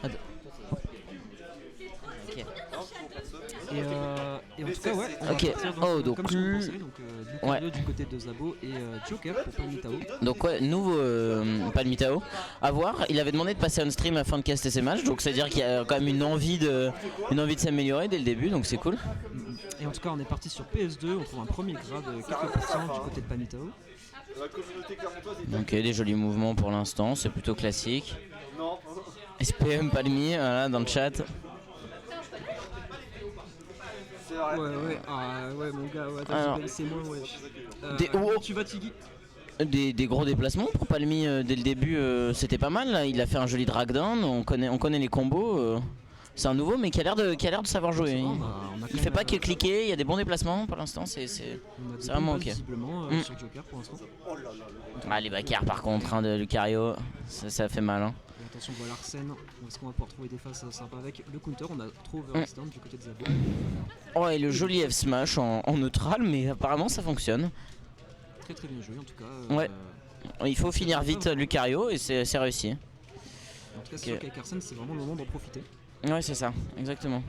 Ok. Et en tout cas, ouais, on va Ok. partir dans, Oh, donc comme ce qu'on pensait, donc Lucario ouais. du côté de Zabo et Joker pour Palmitao. Donc ouais, nouveau Palmitao. À voir, il avait demandé de passer on stream afin de caster ses matchs, donc c'est à dire qu'il y a quand même une envie de s'améliorer dès le début, donc c'est cool. Et en tout cas, on est parti sur PS2, on trouve un premier grade quelques pourcents du côté de Palmitao. Ok, des jolis mouvements pour l'instant, c'est plutôt classique. SPM Palmi, voilà, dans le chat. Ouais, mon gars, ouais, Alors, c'est moi, ouais. Tu vas Tiggy? Des gros déplacements pour Palmi dès le début, c'était pas mal. Là. Il a fait un joli drag down, on connaît les combos. C'est un nouveau mais qui a l'air de savoir jouer. Il fait pas que cliquer, il y a des bons déplacements pour l'instant, c'est vraiment ok. Visiblement sur Joker pour l'instant. Ah, les backers par contre hein, de Lucario, ça fait mal. Hein. Et attention, voilà Arsène, est-ce qu'on va pouvoir trouver des phases sympas avec le counter? On a trop overstand du côté de Zabo. Oh, et le joli F smash en neutral, mais apparemment ça fonctionne. Très très bien joué en tout cas. Ouais, il faut finir vite Lucario et c'est réussi. En tout cas, c'est sûr qu'avec Arsène, c'est vraiment le moment d'en profiter. Ouais, c'est ça, exactement.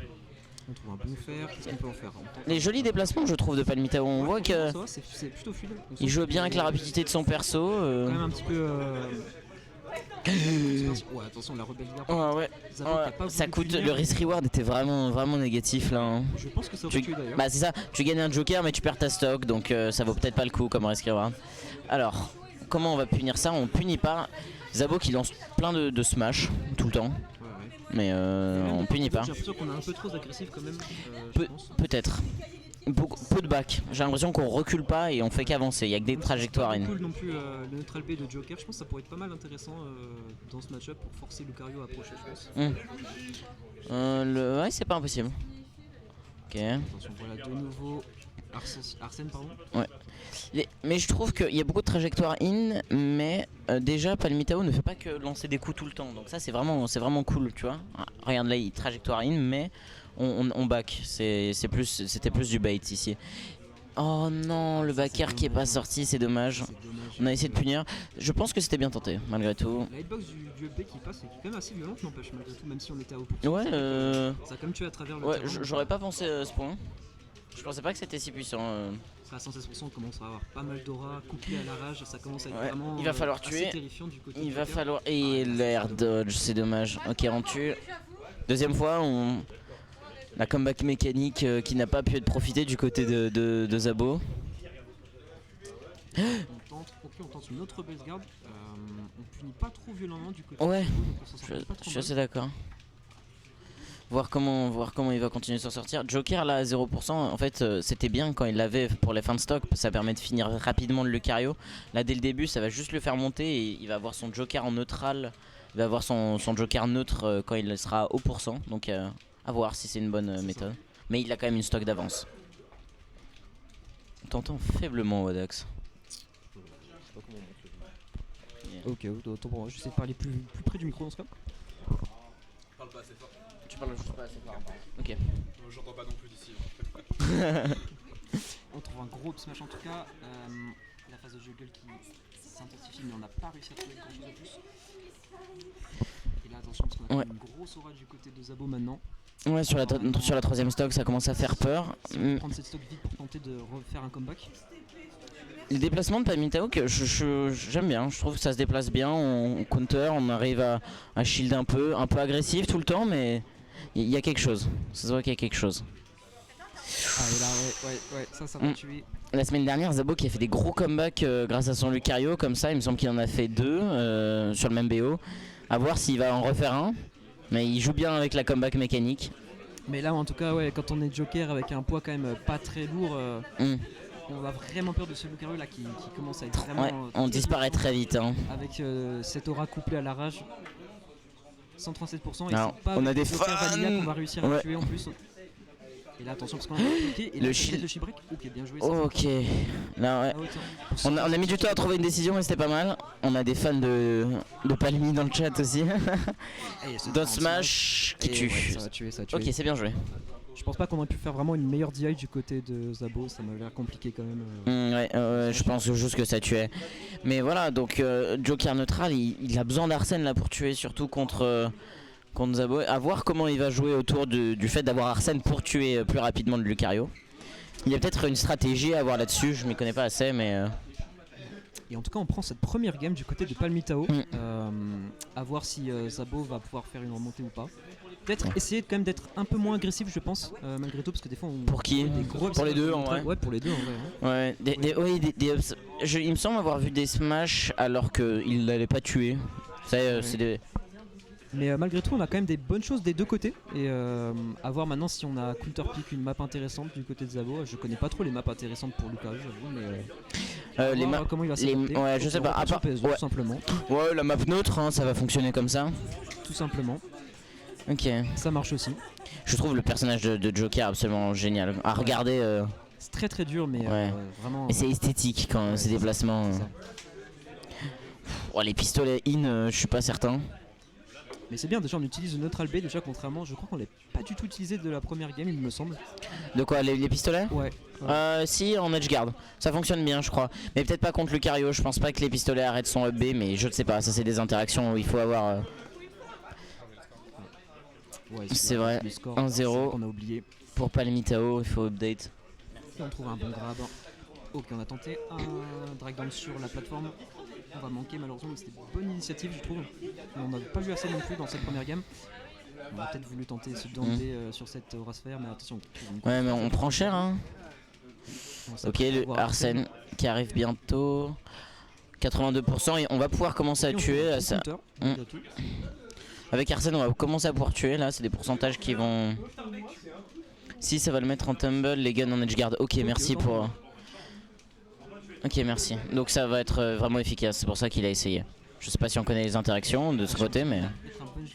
On trouve un bon fer, qu'est-ce qu'on peut en faire? Les jolis déplacements, je trouve, de Palmitao. On voit que c'est plutôt fluide. il joue bien avec la rapidité de son perso. Quand même un petit peu. Ouais, attention, la rebelle garde. Ouais. Ça coûte. Le risk reward était vraiment négatif là. Hein. Je pense que ça aurait tué d'ailleurs. Bah, c'est ça, tu gagnes un joker, mais tu perds ta stock, donc ça vaut peut-être pas le coup comme risk reward. Alors, comment on va punir ça? On punit pas Zabo qui lance plein de smash tout le temps. Mais on punit pas. J'ai l'impression qu'on est un peu trop agressif quand même. Peut-être. Peu de back. J'ai l'impression qu'on recule pas et on fait qu'avancer. Il y a que des trajectoires. C'est pas cool non plus le neutral B de Joker. Je pense que ça pourrait être pas mal intéressant dans ce match-up pour forcer Lucario à approcher, je pense. Ouais, c'est pas impossible. Ok. Attention, voilà de nouveau Arsène, pardon. Ouais. Mais je trouve qu'il y a beaucoup de trajectoires in, mais déjà Palmitao ne fait pas que lancer des coups tout le temps, donc ça c'est vraiment cool, tu vois. Ah, regarde là, il trajectoire in, mais on back, c'était plus du bait ici. Oh non, le backer qui est pas sorti, c'est dommage. On a essayé de punir. Je pense que c'était bien tenté, malgré tout. La hitbox du UFB qui passe est quand même assez violente, n'empêche, malgré tout, même si on était à haut. Ouais, ça a quand même tué à travers le ouais, terrain. j'aurais pas pensé à ce point. Je pensais pas que c'était si puissant. À 116%, on commence à avoir pas mal d'aura, couplé à la rage, ça commence à être vraiment il va falloir tuer. Terrifiant du côté il va falloir. Et l'air dodge, c'est dommage. Ok, on tue. Deuxième fois, la comeback mécanique qui n'a pas pu être profitée du côté de Zabo. On tente une autre base guard. On punit pas trop violemment du côté ouais, de Zabo, je suis assez d'accord. Voir comment il va continuer de s'en sortir. Joker là à 0%, en fait c'était bien quand il l'avait pour les fins de stock, ça permet de finir rapidement le Lucario. Là dès le début ça va juste le faire monter et il va avoir son Joker en neutral, il va avoir son Joker neutre quand il sera au pourcent, donc à voir si c'est une bonne méthode. Mais il a quand même une stock d'avance. On t'entend faiblement Wadax. Ok, autant pour moi, j'essaie de parler plus près du micro dans ce cas. Parle pas assez fort. Tu parles juste pas assez fort. Ok. J'entends pas non plus d'ici. On trouve un gros smash en tout cas. La phase de juggle qui s'intensifie, mais on n'a pas réussi à trouver grand chose de plus. Et là, attention, parce qu'on a une grosse aura du côté de Zabo maintenant. Ouais, sur la troisième stock, ça commence à faire peur. Si on prendre cette stock vite pour tenter de refaire un comeback. Les déplacements de Palmitao que j'aime bien, je trouve que ça se déplace bien, on counter, on arrive à shield un peu agressif tout le temps, mais il y a quelque chose, ça se voit qu'il y a quelque chose. Ah et là ouais, ça va tuer. La semaine dernière, Zabo qui a fait des gros comebacks grâce à son Lucario, comme ça, il me semble qu'il en a fait 2 sur le même BO. À voir s'il va en refaire un, mais il joue bien avec la comeback mécanique. Mais là en tout cas, ouais, quand on est Joker avec un poids quand même pas très lourd, on a vraiment peur de ce Lucario là qui commence à être vraiment. Ouais, on disparaît très vite. Hein. Avec cette aura couplée à la rage. 137% et alors, c'est pas on a des Vanilla qu'on va réussir à tuer en plus. Et là attention parce qu'on a bloqué et le shield break. Ok, bien joué. Ok. Là, ouais. On a mis du temps à trouver une décision mais c'était pas mal. On a des fans de Palmi dans le chat aussi. Dot smash qui tue. Ouais, ça va tuer. Ok, c'est bien joué. Je pense pas qu'on aurait pu faire vraiment une meilleure DI du côté de Zabo, ça m'a l'air compliqué quand même. Je pense juste que ça tuait. Mais voilà, donc Joker neutral, il a besoin d'Arsène là pour tuer, surtout contre contre Zabo. À voir comment il va jouer autour du fait d'avoir Arsène pour tuer plus rapidement le Lucario. Il y a peut-être une stratégie à avoir là-dessus, je m'y connais pas assez, mais... Et en tout cas, on prend cette première game du côté de Palmitao. À voir si Zabo va pouvoir faire une remontée ou pas. Peut-être essayer quand même d'être un peu moins agressif, je pense, malgré tout, parce que des fois on. Pour qui? Pour les deux en vrai. Ouais, pour les deux en vrai. Hein. Ouais, il me semble avoir vu des smash alors qu'il l'allait pas tuer. Ça, c'est des... Mais malgré tout, on a quand même des bonnes choses des deux côtés. Et à voir maintenant si on a counter pick une map intéressante du côté de Zabo. Je connais pas trop les maps intéressantes pour Lucario, j'avoue, mais. les maps. Comment il va s'adapter. Ouais, je sais pas. À part, PS2, tout simplement. Ouais, la map neutre, hein, ça va fonctionner comme ça. Tout simplement. Ok. Ça marche aussi. Je trouve le personnage de Joker absolument génial. À regarder. C'est très très dur, mais vraiment. Et c'est esthétique quand ces déplacements. Oh, les pistolets in, je suis pas certain. Mais c'est bien, déjà on utilise le neutral B déjà, contrairement, je crois qu'on l'a pas du tout utilisé de la première game, il me semble. De quoi, les pistolets? Ouais. Si, en edge guard. Ça fonctionne bien, je crois. Mais peut-être pas contre Lucario. Je pense pas que les pistolets arrêtent son up B, mais je ne sais pas. Ça, c'est des interactions où il faut avoir. Ouais, c'est vrai. 1-0 qu'on a oublié. pour Palmitao, il faut update. Et on trouve un bon grab. Ok, on a tenté un drag down sur la plateforme. On va manquer malheureusement, mais c'était une bonne initiative, je trouve. Mais on n'a pas vu assez non plus dans cette première game. On a peut-être voulu tenter ce down B sur cette aura sphère, mais attention. Ouais, mais on prend cher, hein. Ok, le Arsène qui arrive bientôt. 82% et on va pouvoir commencer à tuer. Ça. Avec Arsène, on va commencer à pouvoir tuer. Là, c'est des pourcentages qui vont. Si, ça va le mettre en tumble, les guns en edge guard. Ok, merci pour. Ok, merci. Donc ça va être vraiment efficace. C'est pour ça qu'il a essayé. Je sais pas si on connaît les interactions de ce côté, mais.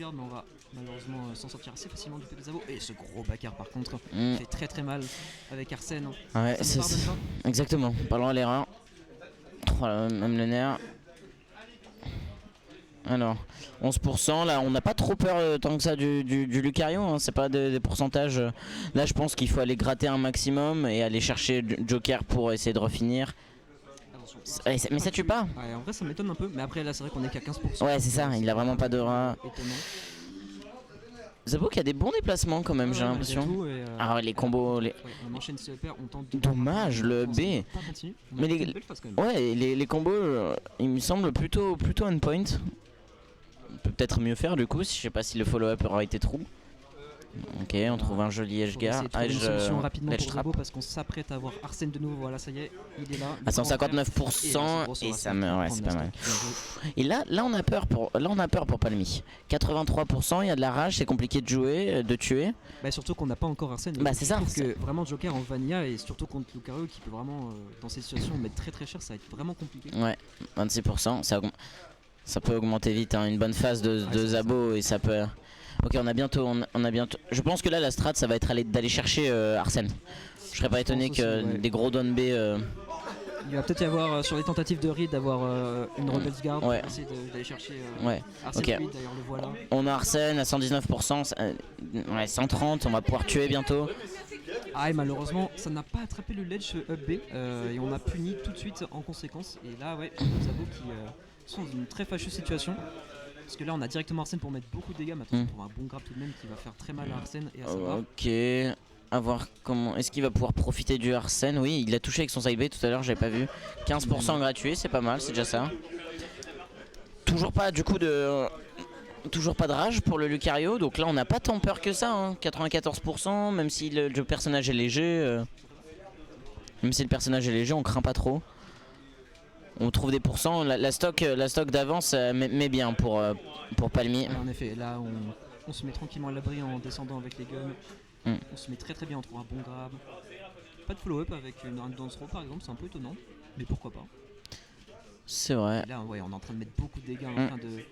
On va malheureusement s'en sortir assez facilement du côté de Zabo. Et ce gros backer par contre fait très très mal avec Arsène. Ouais, c'est exactement. Pas loin à l'erreur. Oh, même le nerf. Alors, 11%, là on n'a pas trop peur tant que ça du Lucario, hein, c'est pas des pourcentages. Là je pense qu'il faut aller gratter un maximum et aller chercher Joker pour essayer de refinir. Mais ça tue pas. Ouais, en vrai ça m'étonne un peu, mais après là c'est vrai qu'on est qu'à 15%. Ouais c'est ça, il a vraiment pas de rat. Zabo qui a des bons déplacements quand même, j'ai l'impression. Ah les combos, on enchaîne ce pair, on tente. Dommage le B. Mais les combos, il me semble plutôt on point. On peut peut-être mieux faire du coup, je sais pas si le follow-up aura été trou. Ok, on trouve un joli edge guard. Une solution rapidement pour Zabo parce qu'on s'apprête à avoir Arsène de nouveau. Voilà, ça y est, il est là. À 159% et ça meurt, ouais, c'est pas mal. Et là on a peur pour Palmy. 83%, il y a de la rage, c'est compliqué de jouer, de tuer. Bah surtout qu'on n'a pas encore Arsène. Bah c'est ça. Parce que vraiment Joker en vanilla et surtout contre Lucario qui peut vraiment dans ces situations mettre très très cher, ça va être vraiment compliqué. Ouais, 26%, ça peut augmenter vite, hein, une bonne phase de Zabo et ça peut. Ok, on a bientôt. Je pense que là la strat ça va être d'aller chercher Arsène. Je serais pas étonné que des gros down B. Il va peut-être y avoir sur les tentatives de read d'avoir une Rebels Guard pour essayer d'aller chercher Arsène. Okay. Reed, d'ailleurs le voilà. On a Arsène à 119%, ouais 130, on va pouvoir tuer bientôt. Ah et malheureusement ça n'a pas attrapé le ledge up B et on a puni tout de suite en conséquence. Et là ouais, Zabo qui sont dans une très fâcheuse situation. Parce que là on a directement Arsène pour mettre beaucoup de dégâts, mais attention pour un bon grab tout de même qui va faire très mal à Arsène et à sa barre. Ok, à voir comment. Est-ce qu'il va pouvoir profiter du Arsène? Oui, il a touché avec son side B tout à l'heure, j'avais pas vu. 15% gratuit, c'est pas mal, c'est déjà ça. Toujours pas du coup de. Toujours pas de rage pour le Lucario, donc là on n'a pas tant peur que ça, hein. 94%, même si le personnage est léger. Même si le personnage est léger, on craint pas trop. On trouve des pourcents, la stock d'avance met bien pour Palmy. En effet, là on se met tranquillement à l'abri en descendant avec les guns. On se met très très bien, on trouve un bon grab. Pas de follow-up avec une dance throw par exemple, c'est un peu étonnant, mais pourquoi pas. C'est vrai. Et là ouais, on est en train de mettre beaucoup de dégâts, en train de...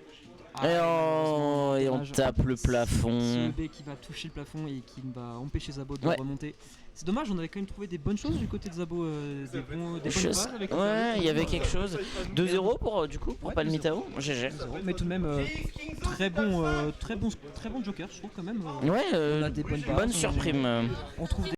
et on tape le plafond. C'est le B qui va toucher le plafond et qui va empêcher Zabo de remonter. C'est dommage, on avait quand même trouvé des bonnes choses du côté de Zabo, des bonnes phases avec ouais, il y avait quelque chose. 2-0 pour Palmitao, GG. Mais tout de même très bon Joker, je trouve quand même. Ouais, on a des bonnes surprime. On trouve